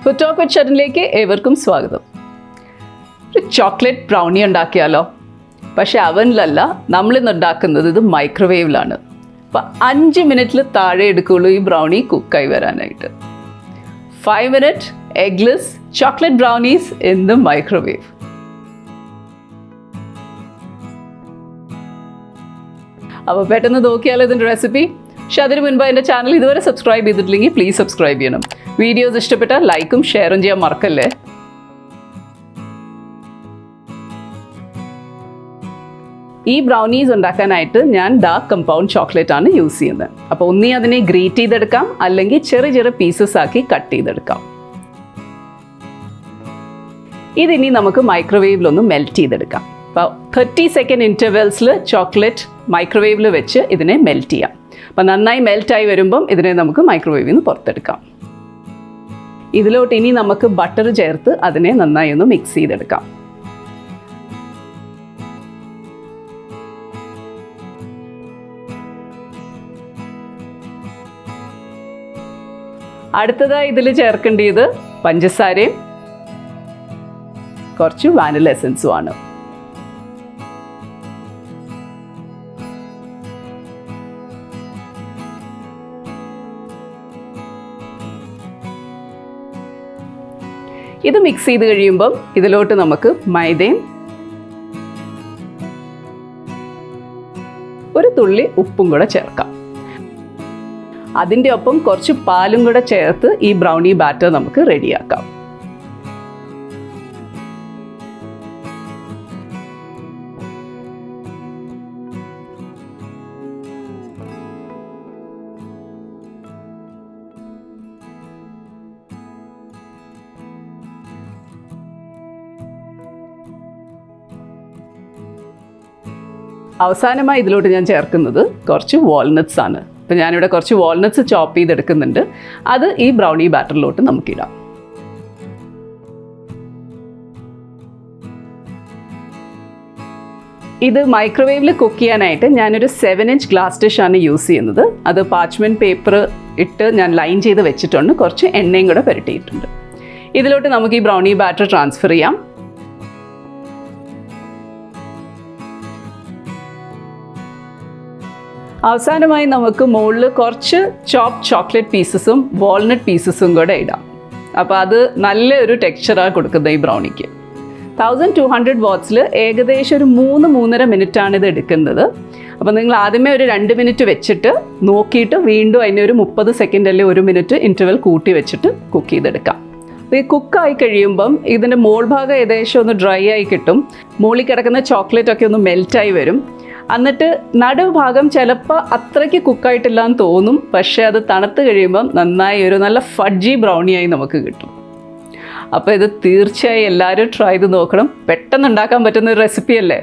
Food talk with ഷെറിനിലേക്ക് ഏവർക്കും സ്വാഗതം. ഒരു ചോക്ലേറ്റ് ബ്രൗണി ഉണ്ടാക്കിയാലോ? പക്ഷേ അവനിലല്ല, നമ്മളിന്ന് ഉണ്ടാക്കുന്നത് ഇത് മൈക്രോവേവിലാണ്. അപ്പോൾ 5 മിനിറ്റിൽ താഴെ എടുക്കുകയുള്ളൂ ഈ ബ്രൗണി കുക്കായി വരാനായിട്ട്. 5 minute eggless chocolate brownies in the microwave. അപ്പോൾ പെട്ടെന്ന് നോക്കിയാലോ ഇതിൻ്റെ റെസിപ്പി. പക്ഷെ അതിന് മുൻപ് എൻ്റെ ചാനൽ ഇതുവരെ സബ്സ്ക്രൈബ് ചെയ്തിട്ടില്ലെങ്കിൽ പ്ലീസ് സബ്സ്ക്രൈബ് ചെയ്യണം. വീഡിയോസ് ഇഷ്ടപ്പെട്ടാൽ ലൈക്കും ഷെയറും ചെയ്യാൻ മറക്കല്ലേ. ഈ ബ്രൗണീസ് ഉണ്ടാക്കാനായിട്ട് ഞാൻ ഡാർക്ക് കമ്പൗണ്ട് ചോക്ലേറ്റ് ആണ് യൂസ് ചെയ്യുന്നത്. അപ്പോൾ ഒന്നീ അതിനെ ഗ്രേറ്റ് ചെയ്തെടുക്കാം, അല്ലെങ്കിൽ ചെറിയ ചെറിയ പീസസ് ആക്കി കട്ട് ചെയ്തെടുക്കാം. ഇതിനി നമുക്ക് മൈക്രോവേവിലൊന്ന് മെൽറ്റ് ചെയ്തെടുക്കാം. അപ്പോൾ 30 സെക്കൻഡ് ഇൻ്റർവെൽസിൽ ചോക്ലേറ്റ് മൈക്രോവേവിൽ വെച്ച് ഇതിനെ മെൽറ്റ് ചെയ്യാം. അപ്പോൾ നന്നായി മെൽറ്റായി വരുമ്പം ഇതിനെ നമുക്ക് മൈക്രോവേവിൽ നിന്ന് പുറത്തെടുക്കാം. ഇതിലോട്ട് ഇനി നമുക്ക് ബട്ടർ ചേർത്ത് അതിനെ നന്നായി ഒന്ന് മിക്സ് ചെയ്തെടുക്കാം. അടുത്തതായി ഇതിൽ ചേർക്കേണ്ടത് പഞ്ചസാരയും കുറച്ച് വാനില എസൻസും ആണ്. ഇത് മിക്സ് ചെയ്ത് കഴിയുമ്പം ഇതിലോട്ട് നമുക്ക് മൈദയും ഒരു തുള്ളി ഉപ്പും കൂടെ ചേർക്കാം. അതിൻ്റെ ഒപ്പം കുറച്ച് പാലും കൂടെ ചേർത്ത് ഈ ബ്രൗണി ബാറ്റർ നമുക്ക് റെഡിയാക്കാം. അവസാനമായി ഇതിലോട്ട് ഞാൻ ചേർക്കുന്നത് കുറച്ച് വാൾനട്ട്സ് ആണ്. അപ്പോൾ ഞാനിവിടെ കുറച്ച് വാൾനട്ട്സ് ചോപ്പ് ചെയ്തെടുക്കുന്നുണ്ട്. അത് ഈ ബ്രൗണി ബാറ്ററിലോട്ട് നമുക്കിടാം. ഇത് മൈക്രോവേവിൽ കുക്ക് ചെയ്യാനായിട്ട് ഞാനൊരു 7 ഇഞ്ച് ഗ്ലാസ് ഡിഷാണ് യൂസ് ചെയ്യുന്നത്. അത് പാച്ച്മെൻറ്റ് പേപ്പർ ഇട്ട് ഞാൻ ലൈൻ ചെയ്ത് വെച്ചിട്ടുണ്ട്. കുറച്ച് എണ്ണയും കൂടെ പുരട്ടിയിട്ടുണ്ട്. ഇതിലോട്ട് നമുക്ക് ഈ ബ്രൗണി ബാറ്റർ ട്രാൻസ്ഫർ ചെയ്യാം. അവസാനമായി നമുക്ക് മുകളിൽ കുറച്ച് ചോപ്പ് ചോക്ലേറ്റ് പീസസും വാൾനട്ട് പീസസും കൂടെ ഇടാം. അപ്പോൾ അത് നല്ലൊരു ടെക്സ്ചറാണ് കൊടുക്കുന്നത് ഈ ബ്രൗണിക്ക്. 1200 വാട്ട്സിൽ ഏകദേശം ഒരു 3-3.5 മിനിറ്റാണ് ഇത് എടുക്കുന്നത്. അപ്പോൾ നിങ്ങൾ ആദ്യമേ ഒരു 2 മിനിറ്റ് വെച്ചിട്ട് നോക്കിയിട്ട് വീണ്ടും അതിനെ ഒരു 30 സെക്കൻഡ് അല്ലെങ്കിൽ 1 മിനിറ്റ് ഇൻ്റർവെൽ കൂട്ടി വെച്ചിട്ട് കുക്ക് ചെയ്തെടുക്കാം. അപ്പോൾ ഈ കുക്കായി കഴിയുമ്പം ഇതിൻ്റെ മോൾ ഭാഗം ഏകദേശം ഒന്ന് ഡ്രൈ ആയി കിട്ടും. മുകളിൽ കിടക്കുന്ന ചോക്ലേറ്റ് ഒക്കെ ഒന്ന് മെൽറ്റായി വരും. എന്നിട്ട് നടുഭാഗം ചിലപ്പോൾ അത്രയ്ക്ക് കുക്കായിട്ടില്ല എന്ന് തോന്നും. പക്ഷേ അത് തണുത്ത് കഴിയുമ്പം നന്നായി ഒരു നല്ല ഫഡ്ജി ബ്രൗണിയായി നമുക്ക് കിട്ടും. അപ്പോൾ ഇത് തീർച്ചയായും എല്ലാവരും ട്രൈ ചെയ്ത് നോക്കണം. പെട്ടെന്ന് ഉണ്ടാക്കാൻ പറ്റുന്ന ഒരു റെസിപ്പി അല്ലേ.